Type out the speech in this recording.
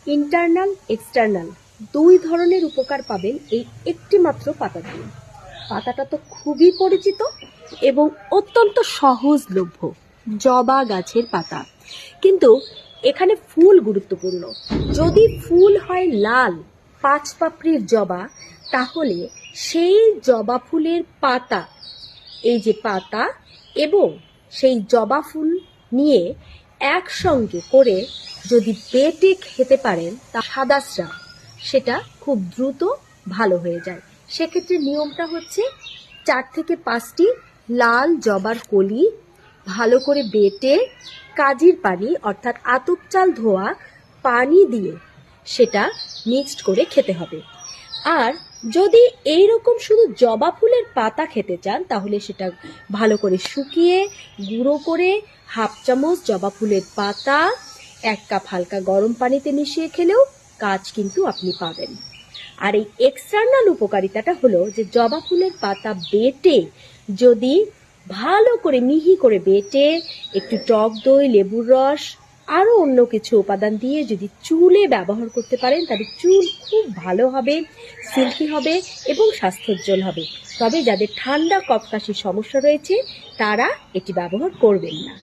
Internal external দুই ধরনের উপকার পাবেন এই একটি মাত্র পাতা দিয়ে। পাতাটা তো খুবই পরিচিত এবং অত্যন্ত সহজলভ্য, জবা গাছের পাতা। কিন্তু এখানে ফুল গুরুত্বপূর্ণ। যদি ফুল হয় লাল 5 পাপড়ির জবা, তাহলে সেই জবা ফুলের পাতা, এই যে পাতা এবং সেই জবা ফুল নিয়ে একসঙ্গে করে যদি বেটে খেতে পারেন, তা সাদা স্রাব সেটা খুব দ্রুত ভালো হয়ে যায়। সেক্ষেত্রে নিয়মটা হচ্ছে 4 থেকে 5টি লাল জবার কলি ভালো করে বেটে কাজির পানি অর্থাৎ আতপ চাল ধোয়া পানি দিয়ে সেটা মিক্সড করে খেতে হবে। আর যদি এইরকম শুধু জবা ফুলের পাতা খেতে চান, তাহলে সেটা ভালো করে শুকিয়ে গুঁড়ো করে 1/2 চামচ জবা ফুলের পাতা 1 কাপ হালকা গরম পানিতে মিশিয়ে খেলেও কাজ কিন্তু আপনি পাবেন। আর এই এক্সটার্নাল উপকারিতাটা হলো যে জবা ফুলের পাতা বেটে যদি ভালো করে মিহি করে বেটে একটু টক দই, লেবুর রস, আরও অন্য কিছু উপাদান দিয়ে যদি চুলে ব্যবহার করতে পারেন, তাহলে চুল খুব ভালো হবে, সিল্কি হবে এবং স্বাস্থ্যোজ্জ্বল হবে। তবে যাদের ঠান্ডা কফ কাশির সমস্যা রয়েছে তারা এটি ব্যবহার করবেন না।